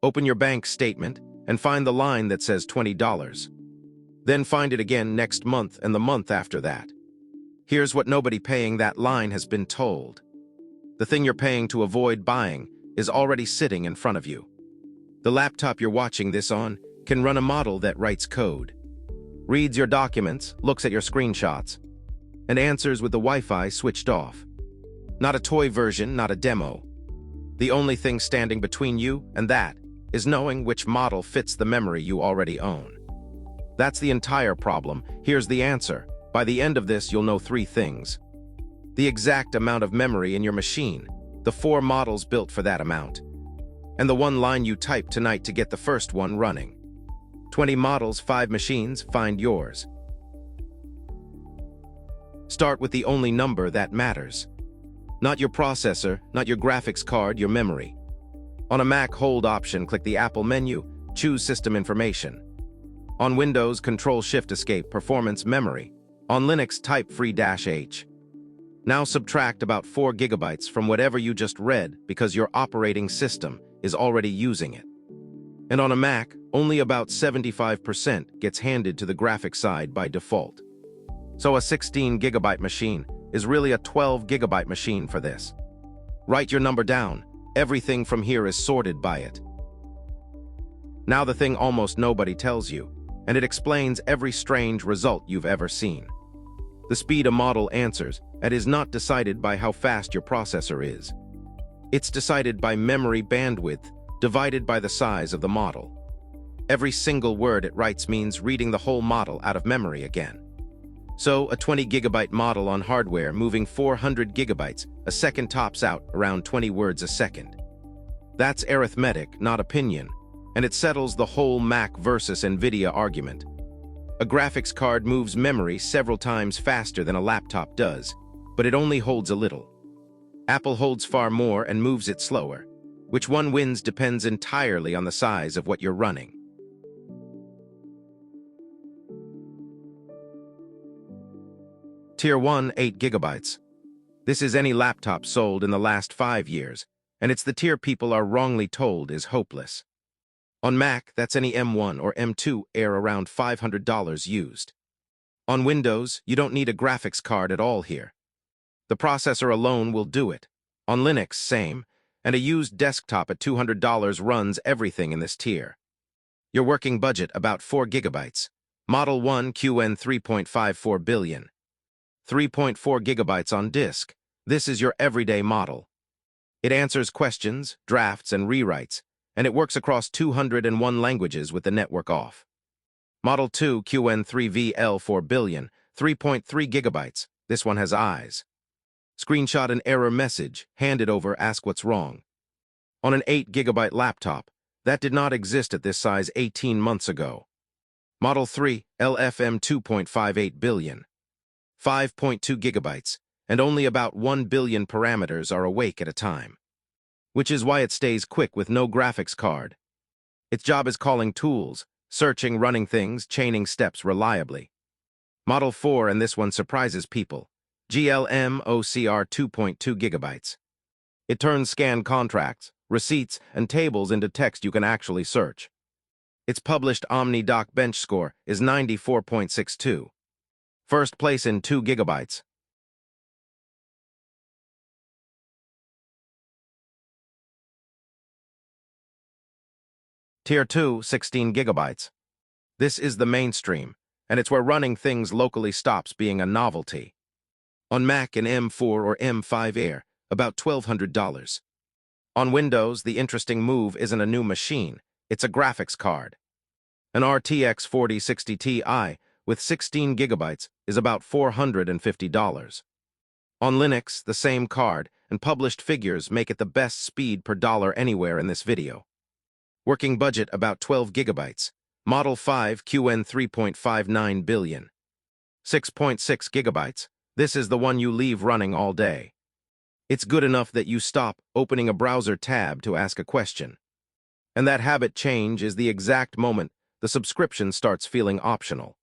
Open your bank statement and find the line that says $20. Then find it again next month and the month after that. Here's what nobody paying that line has been told. The thing you're paying to avoid buying is already sitting in front of you. The laptop you're watching this on can run a model that writes code, reads your documents, looks at your screenshots, and answers with the Wi-Fi switched off. Not a toy version, not a demo. The only thing standing between you and that is knowing which model fits the memory you already own. That's the entire problem. Here's the answer. By the end of this, you'll know 3 things. The exact amount of memory in your machine, the 4 models built for that amount, and the 1 line you typed tonight to get the first one running. 20 models, 5 machines, find yours. Start with the only number that matters. Not your processor, not your graphics card, your memory. On a Mac, hold Option, click the Apple menu, choose System Information. On Windows, Control-Shift-Escape, Performance Memory. On Linux, type free-H. Now subtract about 4 gigabytes from whatever you just read because your operating system is already using it. And on a Mac, only about 75% gets handed to the graphics side by default. So a 16 gigabyte machine is really a 12 gigabyte machine for this. Write your number down. Everything from here is sorted by it. Now the thing almost nobody tells you, and it explains every strange result you've ever seen. The speed a model answers and is not decided by how fast your processor is. It's decided by memory bandwidth divided by the size of the model. Every single word it writes means reading the whole model out of memory again. So a 20 gigabyte model on hardware moving 400 gigabytes a second tops out around 20 words a second. That's arithmetic, not opinion, and it settles the whole Mac versus Nvidia argument. A graphics card moves memory several times faster than a laptop does, but it only holds a little. Apple holds far more and moves it slower. Which one wins depends entirely on the size of what you're running. Tier 1, 8 gigabytes. This is any laptop sold in the last 5 years, and it's the tier people are wrongly told is hopeless. On Mac, that's any M1 or M2 Air around $500 used. On Windows, you don't need a graphics card at all here. The processor alone will do it. On Linux, same, and a used desktop at $200 runs everything in this tier. Your working budget, about 4 gigabytes. Model 1 Qwen 3.54 billion. 3.4 gigabytes on disk. This is your everyday model. It answers questions, drafts, and rewrites, and it works across 201 languages with the network off. Model 2 Qwen 3VL 4 billion, 3.3 gigabytes. This one has eyes. Screenshot an error message, hand it over, ask what's wrong. On an 8 gigabyte laptop, that did not exist at this size 18 months ago. Model 3 LFM 2.58 billion. 5.2 gigabytes, and only about 1 billion parameters are awake at a time. Which is why it stays quick with no graphics card. Its job is calling tools, searching, running things, chaining steps reliably. Model 4, and this one surprises people, GLM OCR 2.2 gigabytes. It turns scanned contracts, receipts, and tables into text you can actually search. Its published OmniDoc bench score is 94.62. First place in 2 gigabytes. Tier 2, 16 gigabytes. This is the mainstream, and it's where running things locally stops being a novelty. On Mac, an M4 or M5 Air, about $1,200. On Windows, the interesting move isn't a new machine, it's a graphics card. An RTX 4060 Ti with 16 gigabytes is about $450. On Linux, the same card and published figures make it the best speed per dollar anywhere in this video. Working budget about 12 gigabytes. Model 5 Qwen 3.59 billion. 6.6 gigabytes. This is the one you leave running all day. It's good enough that you stop opening a browser tab to ask a question. And that habit change is the exact moment the subscription starts feeling optional.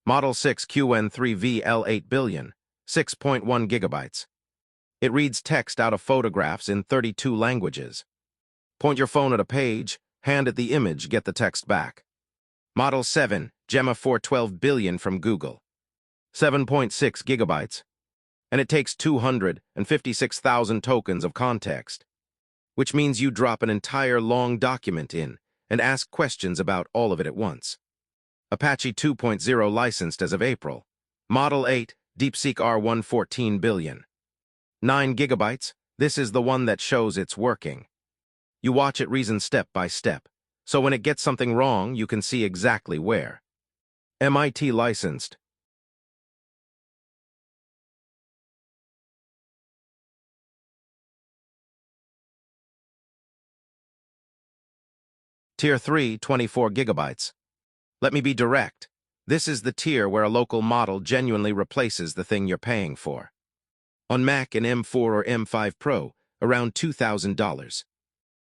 Model 6 Qwen 3VL 8 billion, 6.1 gigabytes. It reads text out of photographs in 32 languages. Point your phone at a page, Hand it the image, get the text back. Model 7, Gemma 412 billion from Google. 7.6 gigabytes. And it takes 256,000 tokens of context, which means you drop an entire long document in and ask questions about all of it at once. Apache 2.0 licensed as of April. Model 8, DeepSeek R1 14 billion. 9 gigabytes, this is the one that shows it's working. You watch it reason step by step, so when it gets something wrong, you can see exactly where. MIT licensed. Tier 3, 24 gigabytes. Let me be direct. This is the tier where a local model genuinely replaces the thing you're paying for. On Mac and M4 or M5 Pro, around $2,000.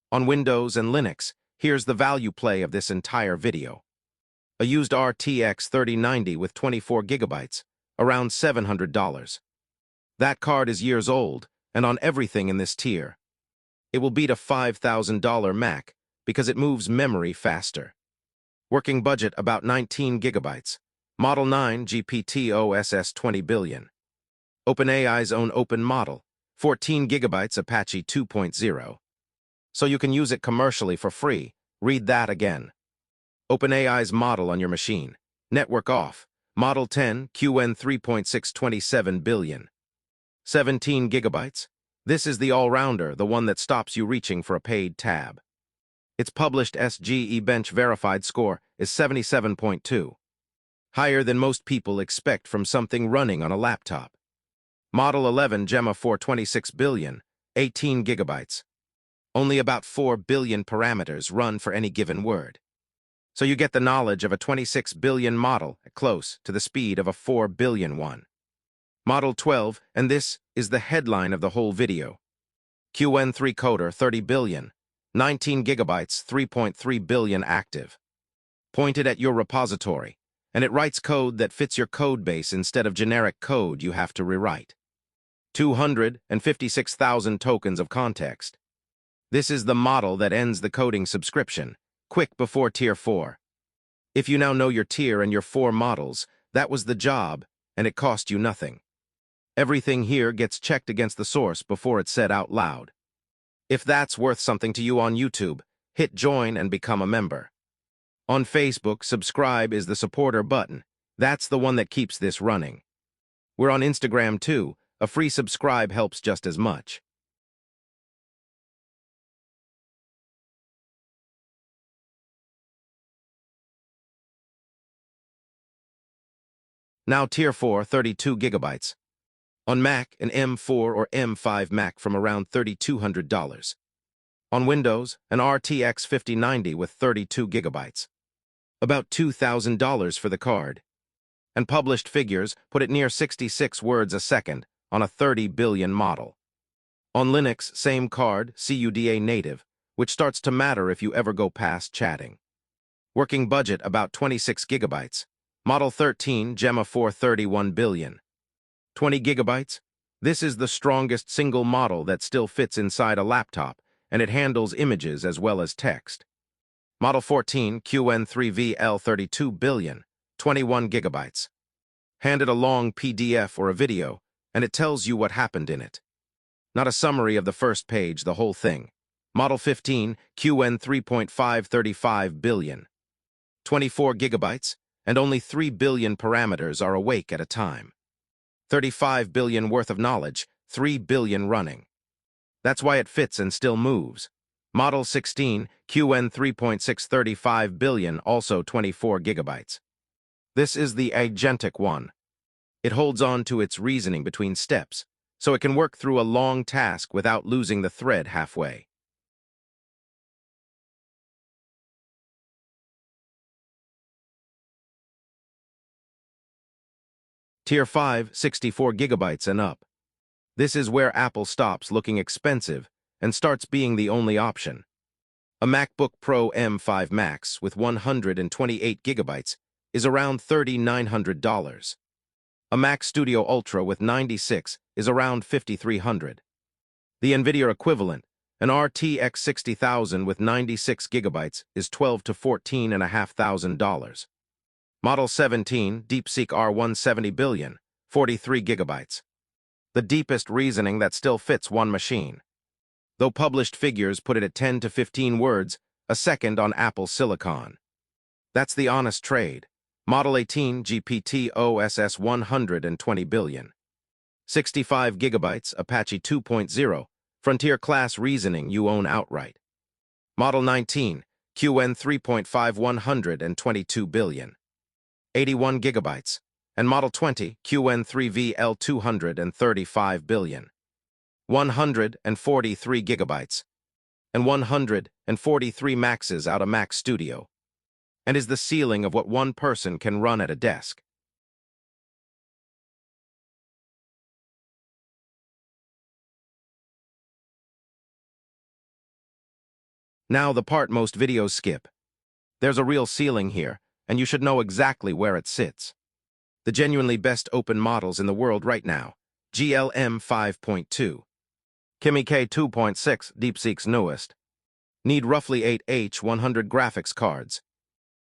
On Windows and Linux, here's the value play of this entire video. A used RTX 3090 with 24 gigabytes, around $700. That card is years old, and on everything in this tier. It will beat a $5,000 Mac because it moves memory faster. Working budget about 19 gigabytes. Model 9 gpt-oss 20 billion. OpenAI's own open model, 14 gigabytes Apache 2.0. So you can use it commercially for free. Read that again. OpenAI's model on your machine. Network off. Model 10 Qwen 3.627 billion. 17 gigabytes. This is the all-rounder, the one that stops you reaching for a paid tab. Its published SGE bench verified score is 77.2. Higher than most people expect from something running on a laptop. Model 11 Gemma 426 billion, 18 gigabytes. Only about 4 billion parameters run for any given word. So you get the knowledge of a 26 billion model close to the speed of a 4 billion one. Model 12, and this is the headline of the whole video. Qwen 3 coder 30 billion, 19 gigabytes, 3.3 billion active. Pointed at your repository, and it writes code that fits your code base instead of generic code you have to rewrite. 256,000 tokens of context. This is the model that ends the coding subscription, quick before Tier 4. If you now know your tier and your 4 models, that was the job, and it cost you nothing. Everything here gets checked against the source before it's said out loud. If that's worth something to you on YouTube, hit join and become a member. On Facebook, subscribe is the supporter button. That's the one that keeps this running. We're on Instagram too. A free subscribe helps just as much. Now Tier 4, 32 gigabytes. On Mac, an M4 or M5 Mac from around $3,200. On Windows, an RTX 5090 with 32 gigabytes. About $2,000 for the card. And published figures put it near 66 words a second on a 30 billion model. On Linux, same card, CUDA native, which starts to matter if you ever go past chatting. Working budget about 26 gigabytes. Model 13 Gemma 431 billion. 20 gigabytes? This is the strongest single model that still fits inside a laptop, and it handles images as well as text. Model 14 Qwen 3VL 32 billion, 21 gigabytes. Hand it a long PDF or a video, and it tells you what happened in it. Not a summary of the first page, the whole thing. Model 15 Qwen 3.535 billion. 24 gigabytes, and only 3 billion parameters are awake at a time. 35 billion worth of knowledge, 3 billion running. That's why it fits and still moves. Model 16, Qwen 3.635 billion, also 24 gigabytes. This is the agentic one. It holds on to its reasoning between steps, so it can work through a long task without losing the thread halfway. Tier 5, 64 gigabytes and up. This is where Apple stops looking expensive and starts being the only option. A MacBook Pro M5 Max with 128 gigabytes is around $3,900. A Mac Studio Ultra with 96 is around $5,300. The Nvidia equivalent, An RTX 60,000 with 96 gigabytes is $12 to $14,500. Model 17 DeepSeek R170 billion, 43 gigabytes. The deepest reasoning that still fits one machine. Though published figures put it at 10 to 15 words a second on Apple Silicon. That's the honest trade. Model 18 gpt-oss 120 billion. 65 gigabytes Apache 2.0, frontier-class reasoning you own outright. Model 19 Qwen 3.5 122 billion. 81 gigabytes. And Model 20 Qwen 3VL 235 billion. 143 gigabytes. And 143 maxes out of Mac Studio. And is the ceiling of what one person can run at a desk. Now the part most videos skip. There's a real ceiling here, and you should know exactly where it sits. The genuinely best open models in the world right now, GLM 5.2. Kimi K 2.6, DeepSeek's newest. Need roughly 8 H100 graphics cards.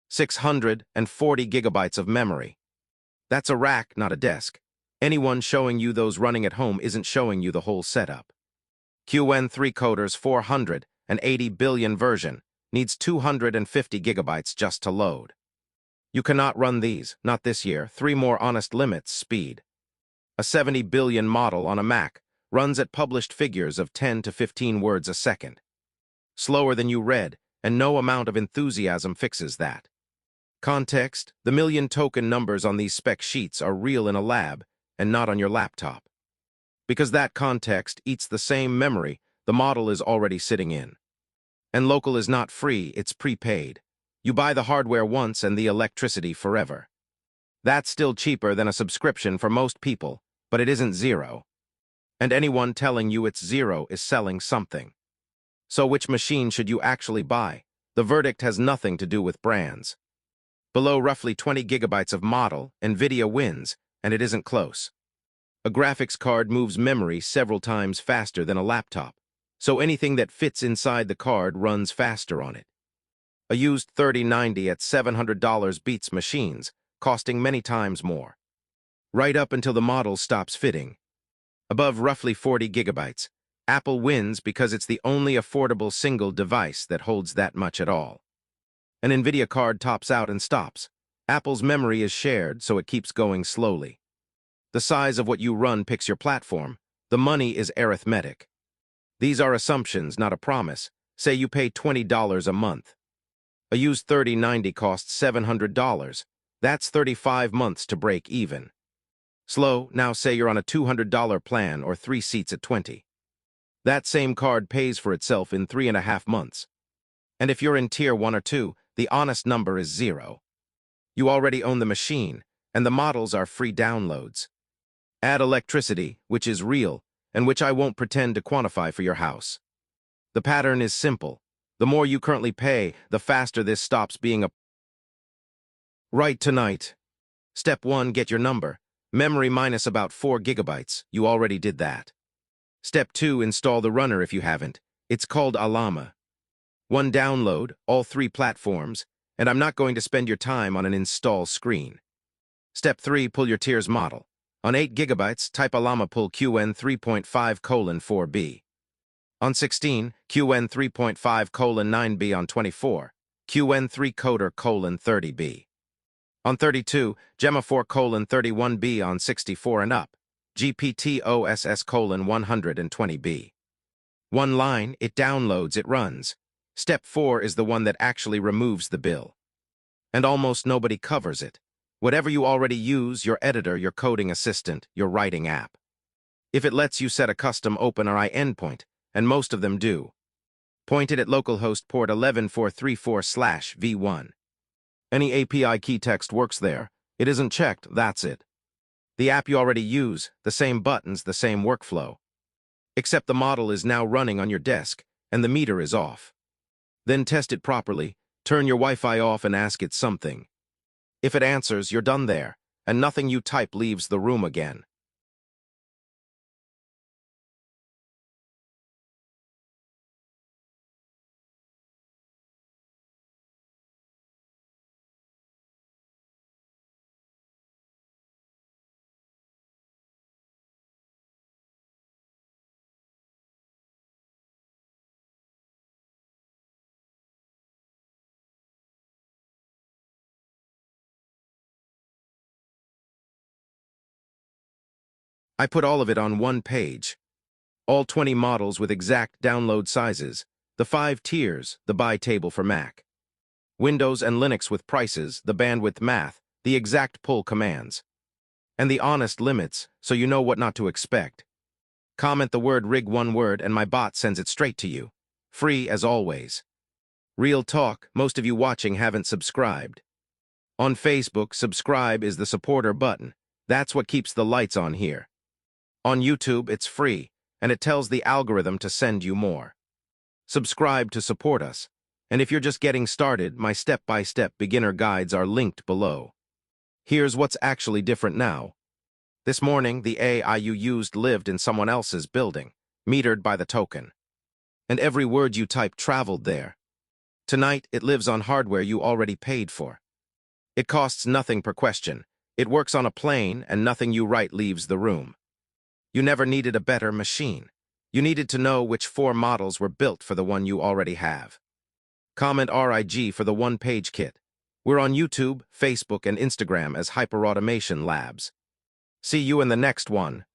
640 gigabytes of memory. That's a rack, not a desk. Anyone showing you those running at home isn't showing you the whole setup. Qwen 3 coders 480 billion version needs 250 gigabytes just to load. You cannot run these, not this year. 3 more honest limits, speed. A 70 billion model on a Mac runs at published figures of 10 to 15 words a second. Slower than you read, and no amount of enthusiasm fixes that. Context: the million token numbers on these spec sheets are real in a lab and not on your laptop. Because that context eats the same memory the model is already sitting in. And local is not free, it's prepaid. You buy the hardware once and the electricity forever. That's still cheaper than a subscription for most people, but it isn't zero. And anyone telling you it's zero is selling something. So which machine should you actually buy? The verdict has nothing to do with brands. Below roughly 20 gigabytes of model, Nvidia wins, and it isn't close. A graphics card moves memory several times faster than a laptop, so anything that fits inside the card runs faster on it. A used 3090 at $700 beats machines, costing many times more. Right up until the model stops fitting. Above roughly 40 gigabytes, Apple wins because it's the only affordable single device that holds that much at all. An Nvidia card tops out and stops. Apple's memory is shared, so it keeps going slowly. The size of what you run picks your platform. The money is arithmetic. These are assumptions, not a promise. Say you pay $20 a month. A used 3090 costs $700. That's 35 months to break even. Slow, now say you're on a $200 plan or 3 seats at 20. That same card pays for itself in 3.5 months. And if you're in tier 1 or 2, the honest number is 0. You already own the machine, and the models are free downloads. Add electricity, which is real, and which I won't pretend to quantify for your house. The pattern is simple. The more you currently pay, the faster this stops being a right tonight. Step 1, get your number. Memory minus about 4 gigabytes. You already did that. Step 2, install the runner if you haven't. It's called Ollama. 1 download, all 3 platforms, and I'm not going to spend your time on an install screen. Step 3, pull your tiers model. On 8 gigabytes, type Ollama pull Qwen 3.5:4B. On 16, Qwen 3.5:9B. On 24, Qwen 3 coder 30B. On 32, Gemma 4:31B. On 64 and up, gpt-oss 120B. 1 line, it downloads, it runs. Step 4 is the one that actually removes the bill. And almost nobody covers it. Whatever you already use, your editor, your coding assistant, your writing app. If it lets you set a custom OpenAI endpoint, and most of them do. Point it at localhost port 11434/v1. Any API key text works there. It isn't checked, that's it. The app you already use, the same buttons, the same workflow. Except the model is now running on your desk, and the meter is off. Then test it properly, turn your Wi-Fi off and ask it something. If it answers, you're done there, and nothing you type leaves the room again. I put all of it on one page. All 20 models with exact download sizes, the 5 tiers, the buy table for Mac. Windows and Linux with prices, the bandwidth math, the exact pull commands. And the honest limits, so you know what not to expect. Comment the word rig one word and my bot sends it straight to you. Free as always. Real talk, most of you watching haven't subscribed. On Facebook, subscribe is the supporter button. That's what keeps the lights on here. On YouTube, it's free, and it tells the algorithm to send you more. Subscribe to support us. And if you're just getting started, my step-by-step beginner guides are linked below. Here's what's actually different now. This morning, the AI you used lived in someone else's building, metered by the token. And every word you typed traveled there. Tonight, it lives on hardware you already paid for. It costs nothing per question. It works on a plane, and nothing you write leaves the room. You never needed a better machine. You needed to know which 4 models were built for the one you already have. Comment RIG for the one-page kit. We're on YouTube, Facebook, and Instagram as Hyperautomation Labs. See you in the next one.